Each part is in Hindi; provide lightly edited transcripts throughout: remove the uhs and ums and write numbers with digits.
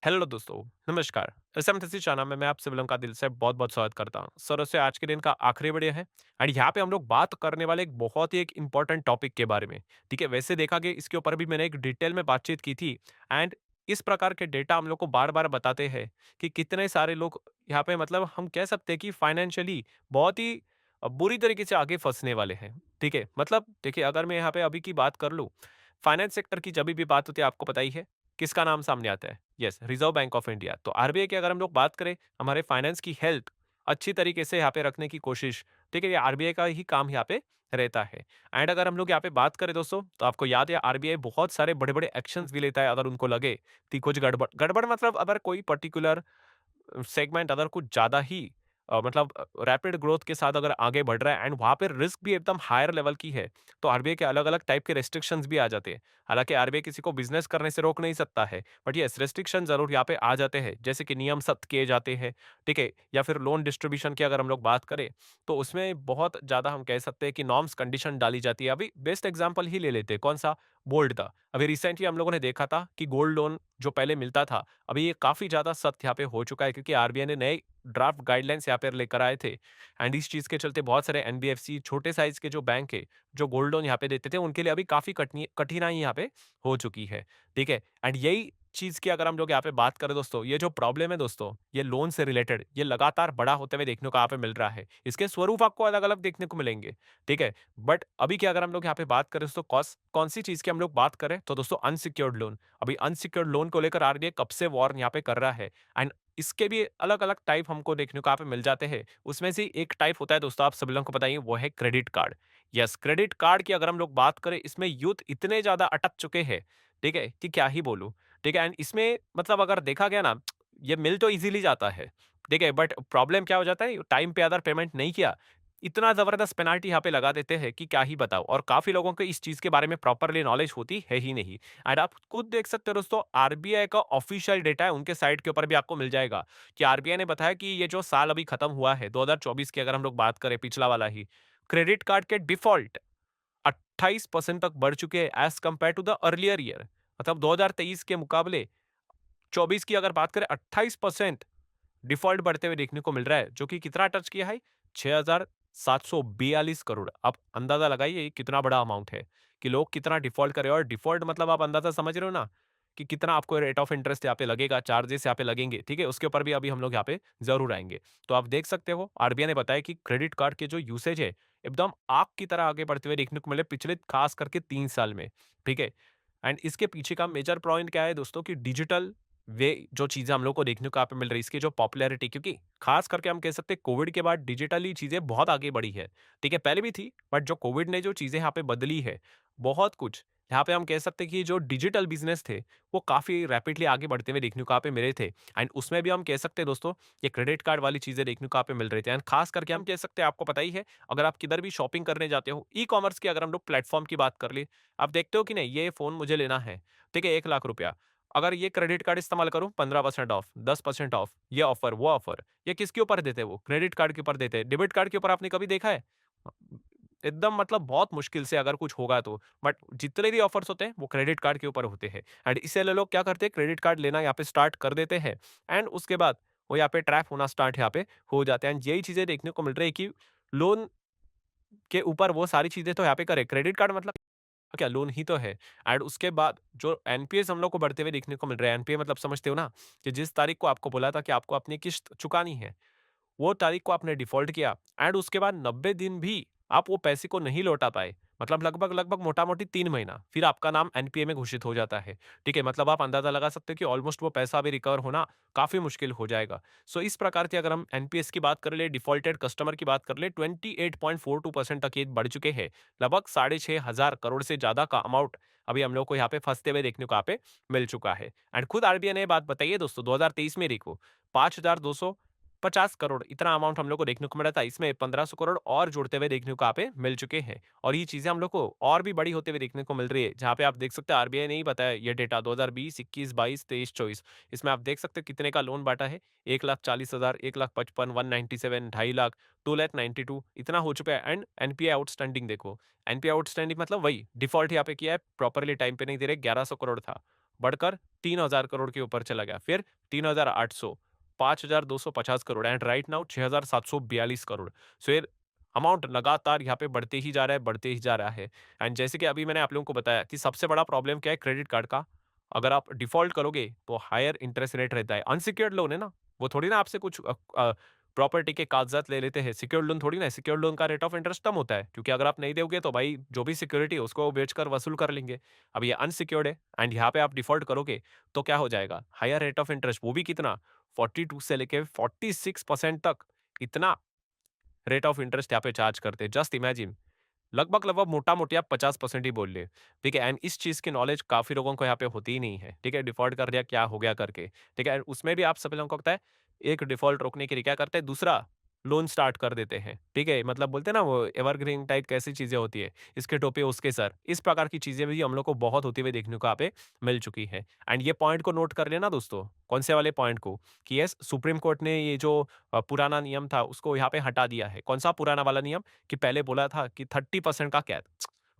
हेलो दोस्तों, नमस्कार। एसएमटीसी चाइना में मैं आप सभी लोगों का दिल से बहुत-बहुत स्वागत करता हूँ। सर वैसे आज के दिन का आखिरी वीडियो है और यहाँ पे हम लोग बात करने वाले एक बहुत ही एक इम्पोर्टेंट टॉपिक के बारे में, ठीक है? वैसे देखा कि इसके ऊपर भी मैंने एक डिटेल में बातचीत की थी एंड इस प्रकार के डेटा हम लोग को बार-बार बताते हैं कि कितने सारे लोग यहाँ पे मतलब हम कह सकते हैं कि फाइनेंशियली बहुत ही बुरी तरीके से आगे फँसने वाले हैं, ठीक है? मतलब देखिए अगर मैं यहाँ पे अभी की बात कर लूँ, फाइनेंस सेक्टर की जभी भी बात होती है आपको पता ही है, किसका नाम सामने आता है? Yes, reserve bank of India. तो आरबीआई की अगर हम लोग बात करें, हमारे फाइनेंस की हेल्थ अच्छी तरीके से यहाँ पे रखने की कोशिश, ठीक है? ये आरबीआई का ही काम यहाँ पे रहता है। एंड अगर हम लोग यहाँ पे बात करें दोस्तों, तो आपको याद है आरबीआई बहुत सारे बड़े-बड़े एक्शंस भी लेता है अगर उनको लगे कि कुछ गड़बड़ गड़बड़ मतलब अगर कोई पर्टिकुलर सेगमेंट अगर कुछ ज़्यादा ही मतलब रैपिड ग्रोथ के साथ अगर आगे बढ़ रहा है एंड वहाँ पे रिस्क भी एकदम हायर लेवल की है, तो आरबीआई के अलग-अलग टाइप के रिस्ट्रिक्शंस भी आ जाते हैं। हालाँकि आरबीआई किसी को बिज़नेस करने से रोक नहीं सकता है, बट येस रिस्ट्रिक्शन ज़रूर यहाँ पे आ जाते हैं, जैसे कि नियम सख्त किए जाते हैं, ठीक है? या फिर लोन डिस्ट्रीब्यूशन की अगर हम लोग बात करें, तो उसमें बहुत ज़्यादा हम कह सकते हैं कि नॉर्म्स कंडीशन डाली जाती है। अभी बेस्ट एग्ज़ाम्पल ही ले लेते हैं, कौन-सा? गोल्ड का। अभी रिसेंटली हम लोगों ने देखा था कि गोल्ड लोन जो पहले मिलता था, अभी ये काफ़ी ज़्यादा सख्त यहाँ पे हो चुका है क्योंकि आरबीआई ने नए ड्राफ्ट गाइडलाइंस यहाँ पे लेकर आए थे एंड इस चीज़ के चलते बहुत सारे एनबीएफसी छोटे साइज़ के जो बैंक है, जो गोल्ड लोन यहाँ पे देते थे, उनके लिए अभी काफ़ी कठिनाई यहाँ पे हो चुकी है, ठीक है? एंड यही चीज़ की अगर हम लोग यहाँ पे बात करें दोस्तों, ये जो प्रॉब्लम है दोस्तों, ये लोन से रिलेटेड, ये लगातार बड़ा होते हुए देखने को यहाँ पे मिल रहा है। इसके स्वरूप आपको अलग-अलग देखने को मिलेंगे, ठीक है? बट अभी की अगर हम लोग यहाँ पे बात करें दोस्तों कौन-सी चीज़ की हम लोग बात करें, तो दोस्तों अनसिक्योर्ड लोन। अभी अनसिक्योर्ड लोन को लेकर आरबीआई कब से वॉर यहाँ पे कर रहा है एंड इसके भी अलग-अलग टाइप हमको देखने को यहाँ पे मिल जाते हैं। उसमें से एक टाइप होता है दोस्तों आप सभी लोगों को पता ही है वो है credit card. Yes, credit card की अगर हम लोग बात करें इसमें यूथ इतने ज़्यादा अटक चुके हैं, ठीक है? कि क्या ही बोलूँ, ठीक है? एंड इसमें मतलब अगर देखा गया ना ये मिल तो ईज़िली जाता है, ठीक है? बट प्रॉब्लम क्या हो जाता है टाइम पे अगर पेमेंट नहीं किया, इतना ज़बरदस्त पेनल्टी यहाँ पे लगा देते हैं कि क्या ही बताऊँ और काफ़ी लोगों को इस चीज़ के बारे में प्रॉपरली नॉलेज होती है ही नहीं। एंड आप खुद देख सकते हो दोस्तों आरबीआई का ऑफिशियल डेटा है उनके साइट के ऊपर भी आपको मिल जाएगा कि आरबीआई ने बताया कि ये जो साल अभी खत्म हुआ है 2024 की अगर हम लोग बात करें पिछला वाला ही क्रेडिट कार्ड के डिफॉल्ट 28% तक बढ़ चुके हैं as compared to the earlier year. मतलब 2023 के मुकाबले 24 की अगर बात करें 28% डिफ़ॉल्ट बढ़ते हुए देखने को मिल रहा है, जो कि कितना टच किया है? 6,742 करोड़। आप अंदाज़ा लगाइए ये कितना बड़ा अमाउंट है, कि लोग कितना डिफ़ॉल्ट कर रहे हैं और डिफ़ॉल्ट मतलब आप अंदाज़ा समझ रहे हो ना, कि कितना आपको रेट ऑफ इंटरेस्ट यहाँ पे लगेगा, चार्जेस यहाँ पे लगेंगे, ठीक है? उसके ऊपर भी अभी हम लोग यहाँ पे ज़रूर आएँगे। तो आप देख सकते हो आरबीआई ने बताया कि क्रेडिट कार्ड के जो यूसेज है, एकदम आग की तरह आगे बढ़ते हुए देखने को मिले पिछले खास करके 3 साल में, ठीक है? एंड इसके पीछे का मेजर पॉइंट क्या है दोस्तों कि डिजिटल वे जो चीज़ें हम लोग को देखने को यहाँ पे मिल रही है, इसकी जो पॉपुलैरिटी क्योंकि खास करके हम कह सकते हैं कोविड के बाद डिजिटली चीज़ें बहुत आगे बढ़ी है। ठीक है, पहले भी थी बट जो कोविड ने जो चीज़ें यहाँ पे बदली है, बहुत कुछ यहाँ पे हम कह सकते हैं कि जो डिजिटल बिज़नेस थे, वो काफ़ी रैपिडली आगे बढ़ते हुए देखने को यहाँ पे मिले थे एंड उसमें भी हम कह सकते हैं दोस्तों, ये क्रेडिट कार्ड वाली चीज़ें देखने को यहाँ पे मिल रही थी एंड खास करके हम कह सकते हैं आपको पता ही है, अगर आप किधर भी शॉपिंग करने जाते हो, ई-कॉमर्स की अगर हम लोग प्लेटफ़ॉर्म की बात कर ले, आप देखते हो कि नहीं ये फ़ोन मुझे लेना है, ठीक है, 1 लाख रुपया अगर ये क्रेडिट कार्ड इस्तेमाल करूँ 15% ऑफ, 10% ऑफ, ये ऑफर, वो ऑफर, ये किसके ऊपर देते हैं वो? क्रेडिट कार्ड के ऊपर देते हैं। डेबिट कार्ड के ऊपर आपने कभी देखा है? अ, एकदम मतलब बहुत मुश्किल से अगर कुछ होगा तो। बट जितने भी ऑफर्स होते हैं वो क्रेडिट कार्ड के ऊपर होते हैं एंड इसीलिए लोग क्या करते हैं क्रेडिट कार्ड लेना यहाँ पे स्टार्ट कर देते हैं एंड उसके बाद वो यहाँ पे ट्रैप होना स्टार्ट यहाँ पे हो जाते हैं एंड यही चीज़ें देखने को मिल रही है कि लोन के ऊपर वो सारी चीज़ें तो यहाँ पे करें। क्रेडिट कार्ड मतलब क्या लोन ही तो है एंड उसके बाद जो एनपीएस हम लोग को बढ़ते हुए देखने को मिल रहा है एनपीए मतलब समझते हो ना कि जिस तारीख को आपको बोला था कि आपको अपनी किस्त चुकानी है वो तारीख को आपने डिफ़ॉल्ट किया एंड उसके बाद 90 दिन भी आप वो पैसे को नहीं लौटा पाए। मतलब लगभग-लगभग मोटा-मोटी 3 महीना, फिर आपका नाम एनपीए में घोषित हो जाता है। ठीक है? मतलब आप अंदाज़ा लगा सकते हो कि ऑलमोस्ट वो पैसा अभी रिकवर होना काफ़ी मुश्किल हो जाएगा। सो इस प्रकार की अगर हम एनपीएस की बात कर ले, डिफ़ॉल्टेड कस्टमर की बात कर ले, 28.42% तक ये बढ़ चुके हैं। लगभग साढ़े 6 हज़ार करोड़ से ज़्यादा का अमाउंट अभी हम लोग को यहाँ पे फँसते हुए देखने को यहाँ पे मिल चुका है। एंड खुद आरबीआई ने ये बात बताई है दोस्तों 2023 में देखो 5,250 करोड़ इतना अमाउंट हम लोग को देखने को मिला था। इसमें 1,500 करोड़ और जुड़ते हुए देखने को यहाँ पे मिल चुके हैं और ये चीज़ें हम लोग को और भी बड़ी होते हुए देखने को मिल रही है। जहाँ पे आप देख सकते हैं आरबीआई ने ही बताया ये डेटा 2020, 21, 22, 23, 24 इसमें आप देख सकते हैं कितने का लोन बाँटा है। 1,40,000, 1,55,000, 197, 2,50,000, 2,92,000 इतना हो चुका है एंड एनपीए आउटस्टैंडिंग देखो। एनपीए आउटस्टैंडिंग मतलब वही डिफ़ॉल्ट यहाँ पे किया है, प्रॉपर्ली टाइम पे नहीं दे रहे, 1,100 करोड़ था। बढ़कर 3,000 करोड़ के ऊपर चला गया, फिर 3,800, 5,250 crore and right now 6,742 crore. So ये अमाउंट लगातार यहाँ पे बढ़ते ही जा रहा है, बढ़ते ही जा रहा है। एंड जैसे कि अभी मैंने आप लोगों को बताया कि सबसे बड़ा प्रॉब्लम क्या है क्रेडिट कार्ड का, अगर आप डिफ़ॉल्ट करोगे तो हायर इंटरेस्ट रेट रहता है। अनसिक्योर्ड लोन है ना, वो थोड़ी ना आपसे कुछ प्रॉपर्टी के कागज़ात ले लेते हैं। सिक्योर्ड लोन थोड़ी ना है, सिक्योर्ड लोन का रेट ऑफ इंटरेस्ट कम होता है, क्योंकि अगर आप नहीं दोगे तो भाई जो भी सिक्योरिटी है उसको बेचकर वसूल कर लेंगे। अब ये अनसिक्योर्ड है एंड यहाँ पे आप डिफ़ॉल्ट करोगे तो क्या हो जाएगा? हायर रेट ऑफ इंटरेस्ट, वो भी कितना? 42 से लेके 46% तक, इतना रेट ऑफ इंटरेस्ट यहाँ पे चार्ज करते हैं। जस्ट इमेजिन, लगभग-लगभग मोटा-मोटी आप 50% ही बोल ले, ठीक है? एंड इस चीज़ की नॉलेज काफ़ी लोगों को यहाँ पे होती ही नहीं है, ठीक है? डिफ़ॉल्ट कर दिया, क्या हो गया करके, ठीक है? उसमें भी आप सभी लोगों को पता है, एक डिफ़ॉल्ट रोकने के लिए क्या करते हैं, दूसरा लोन स्टार्ट कर देते हैं, ठीक है? मतलब बोलते हैं ना वो एवरग्रीन टाइप कैसी चीज़ें होती है, इसके टोपे उसके सर, इस प्रकार की चीज़ें भी हम लोग को बहुत होती हुई देखने को यहाँ पे मिल चुकी है। एंड ये पॉइंट को नोट कर लेना दोस्तों, कौन से वाले पॉइंट को, कि यस सुप्रीम कोर्ट ने ये जो पुराना नियम था उसको यहाँ पे हटा दिया है। कौन-सा पुराना वाला नियम? कि पहले बोला था कि 30% का कैद,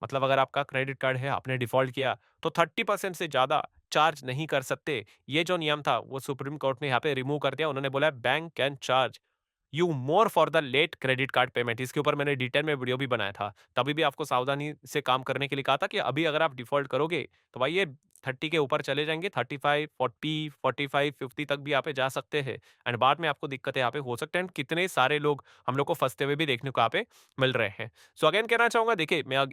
मतलब अगर आपका क्रेडिट कार्ड है, आपने डिफ़ॉल्ट किया, तो 30% से ज़्यादा चार्ज नहीं कर सकते। ये जो नियम था, वो सुप्रीम कोर्ट ने यहाँ पे रिमूव कर दिया। उन्होंने बोला bank can charge you more for the late credit card payment. इसके ऊपर मैंने डिटेल में वीडियो भी बनाया था। तभी भी आपको सावधानी से काम करने के लिए कहा था कि अभी अगर आप डिफ़ॉल्ट करोगे, तो भाई ये 30 के ऊपर चले जाएँगे, 35, 40, 45, 50 तक भी यहाँ पे जा सकते हैं एंड बाद में आपको दिक्कतें यहाँ पे हो सकते हैं एंड कितने सारे लोग हम लोग को फँसते हुए भी देखने को यहाँ पे मिल रहे हैं। सो अगेन कहना चाहूँगा, देखिए मैं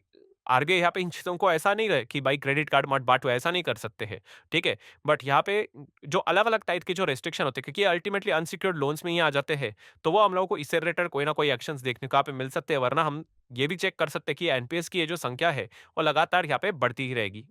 आरबीआई यहाँ पे इन चीज़ों को ऐसा नहीं रहे कि भाई क्रेडिट कार्ड मत बाँटो, ऐसा नहीं कर सकते हैं, ठीक है? बट यहाँ पे जो अलग-अलग टाइप के जो रिस्ट्रिक्शन होते हैं, क्योंकि अल्टीमेटली अनसिक्योर्ड लोन्स में ही आ जाते हैं, तो वो हम लोगों को इससे रिलेटेड कोई ना कोई एक्शंस देखने को यहाँ पे मिल सकते हैं, वरना हम ये भी चेक कर सकते हैं कि एनपीएस की ये जो संख्या है, वो लगातार यहाँ पे बढ़ती ही रहेगी।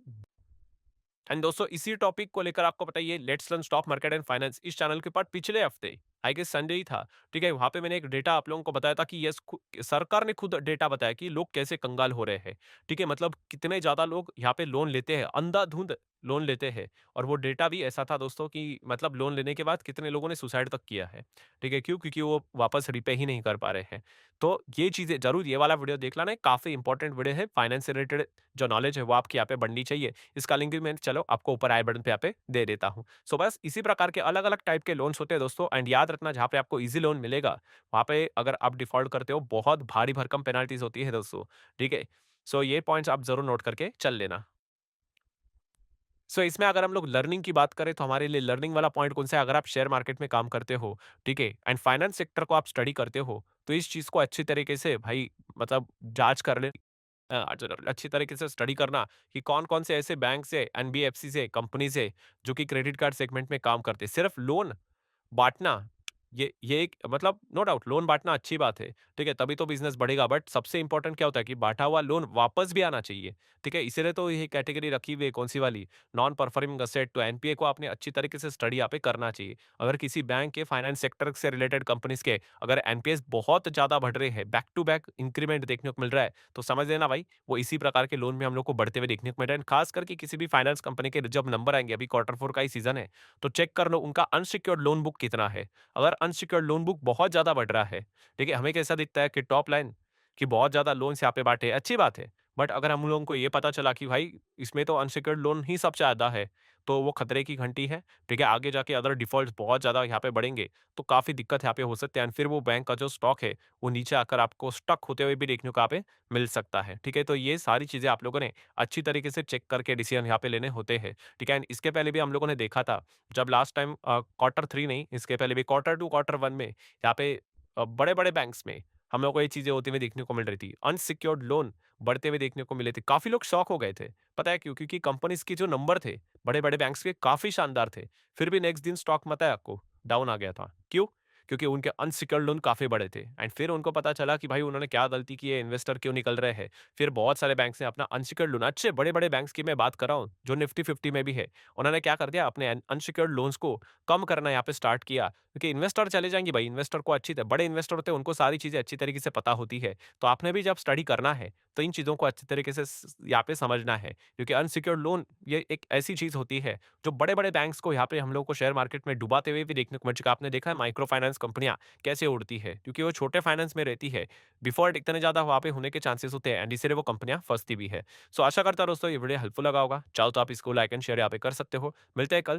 एंड दोस्तों इसी टॉपिक को लेकर आपको बताइए, let's learn stock market and finance इस चैनल के ऊपर पिछले हफ्ते आई गेस संडे ही था, ठीक है? वहां पे मैंने एक डेटा आप लोगों को बताया था कि यस सरकार ने खुद डेटा बताया कि लोग कैसे कंगाल हो रहे हैं, ठीक है? मतलब कितने ज्यादा लोग यहाँ पे लोन लेते हैं, अंधाधुंध लोन लेते हैं। और वो डेटा भी ऐसा था दोस्तों कि मतलब लोन लेने के बाद कितने लोगों ने सुसाइड तक किया है, ठीक है? क्यों? क्योंकि वो वापस रिपे ही नहीं कर पा रहे हैं। तो ये चीजें जरूर, ये वाला वीडियो देख लेना, काफी इंपॉर्टेंट वीडियो है, फाइनेंस से रिलेटेड जो नॉलेज है वो आपकी यहाँ पे बढ़नी चाहिए। इसका लिंक भी मैं चलो आपको ऊपर आई बटन पे यहाँ पे दे देता हूँ। सो बस इसी प्रकार के अलग-अलग टाइप के लोन्स होते हैं दोस्तों एंड याद रखना, जहाँ पे आपको ईज़ी लोन मिलेगा, वहाँ पे अगर आप डिफ़ॉल्ट करते हो बहुत भारी भरकम पेनल्टीज़ होती है दोस्तों, ठीक है? सो ये पॉइंट्स आप ज़रूर नोट करके चल लेना। सो इसमें अगर हम लोग लर्निंग की बात करें तो हमारे लिए लर्निंग वाला पॉइंट कौन सा है? अगर आप शेयर मार्केट में काम करते हो, ठीक है? एंड फाइनेंस सेक्टर को आप स्टडी करते हो, तो इस चीज़ को अच्छी तरीके से भाई मतलब जाँच कर ले, अच्छी तरीके से स्टडी करना कि कौन-कौन से ऐसे बैंक्स है, एनबीएफसीज़ है, कंपनीज़ है, जो कि क्रेडिट कार्ड सेगमेंट में काम करते हैं। सिर्फ लोन बाँटना, ये एक मतलब नो डाउट लोन बाँटना अच्छी बात है, ठीक है? तभी तो बिज़नेस बढ़ेगा, बट सबसे इम्पोर्टेंट क्या होता है कि बाँटा हुआ लोन वापस भी आना चाहिए, ठीक है? इसीलिए तो ये कैटेगरी रखी हुई है कौन-सी वाली, नॉन परफॉर्मिंग एसेट, तो एनपीए को आपने अच्छी तरीके से स्टडी यहाँ पे करना चाहिए। अगर किसी बैंक के फाइनेंस सेक्टर से रिलेटेड कंपनीज़ के अगर एनपीएस बहुत ज़्यादा बढ़ रहे हैं, बैक टू बैक इंक्रीमेंट देखने को मिल रहा है, तो समझ लेना भाई वो इसी प्रकार के लोन में हम लोग को बढ़ते हुए देखने को मिल रहा है। खास करके किसी भी फाइनेंस कंपनी के जब नंबर आएँगे, अभी क्वार्टर 4 का ही सीज़न है, तो चेक कर लो उनका अनसिक्योर्ड लोन बुक कितना है। अगर अनसिक्योर्ड लोन बुक बहुत ज़्यादा बढ़ रहा है, ठीक है? हमें कैसा दिखता है कि टॉप लाइन कि बहुत ज़्यादा लोन्स यहाँ पे बाँटे, अच्छी बात है। बट अगर हम लोगों को ये पता चला कि भाई इसमें तो अनसिक्योर्ड लोन ही सबसे ज़्यादा है, तो वो खतरे की घंटी है, ठीक है? आगे जाके अगर डिफ़ॉल्ट्स बहुत ज़्यादा यहाँ पे बढ़ेंगे, तो काफ़ी दिक्कत यहाँ पे हो सकती है एंड फिर वो बैंक का जो स्टॉक है, वो नीचे आकर आपको स्टक होते हुए भी देखने को यहाँ पे मिल सकता है, ठीक है? तो ये सारी चीज़ें आप लोगों ने अच्छी तरीके से चेक करके डिसीज़न यहाँ पे लेने होते हैं, ठीक है? एंड इसके पहले भी हम लोगों ने देखा था, जब लास्ट टाइम क्वार्टर 3 नहीं, इसके पहले भी क्वार्टर 2, क्वार्टर 1 में यहाँ पे बड़े-बड़े बैंक्स में हम लोग को ये चीज़ें होती हुई देखने को मिल रही थी। अनसिक्योर्ड लोन बढ़ते हुए देखने को मिले थे। काफ़ी लोग शॉक हो गए थे। पता है क्यों? क्योंकि कंपनीज़ के जो नंबर थे, बड़े-बड़े बैंक्स के काफ़ी शानदार थे। फिर भी नेक्स्ट दिन स्टॉक पता है आपको, डाउन आ गया था। क्यों? क्योंकि उनके अनसिक्योर्ड लोन काफ़ी बड़े थे एंड फिर उनको पता चला कि भाई उन्होंने क्या गलती की है, इन्वेस्टर क्यों निकल रहे हैं। फिर बहुत सारे बैंक्स ने अपना अनसिक्योर्ड लोन, अच्छे बड़े-बड़े बैंक्स की मैं बात कर रहा हूँ, जो निफ्टी 50 में भी है। उन्होंने क्या कर दिया, अपने अनसिक्योर्ड लोन्स को कम करना यहाँ पे स्टार्ट किया, क्योंकि इन्वेस्टर चले जाएँगे भाई, इन्वेस्टर को अच्छी त बड़े इन्वेस्टर होते हैं, उनको सारी चीज़ें अच्छी तरीके से पता होती है। तो आपने भी जब स्टडी करना है, तो इन चीज़ों को अच्छी तरीके से यहाँ पे समझना है। क्योंकि अनसिक्योर्ड लोन ये एक ऐसी चीज़ होती है, जो बड़े-बड़े बैंक्स को यहाँ पे हम लोग को शेयर मार्केट में डुबाते हुए भी देखने को मिल चुका है। आपने देखा है माइक्रो फाइनेंस कंपनियाँ कैसे उड़ती है, क्योंकि वो छोटे फाइनेंस में रहती है। डिफ़ॉल्ट इतने ज़्यादा वहाँ पे होने के चांसेस होते हैं एंड इसीलिए वो कंपनियाँ फँसती भी है। सो आशा करता हूँ दोस्तों ये वीडियो हेल्पफुल लगा होगा। चाहो तो आप इसको लाइक एंड शेयर यहाँ पे कर सकते हो। मिलते हैं कल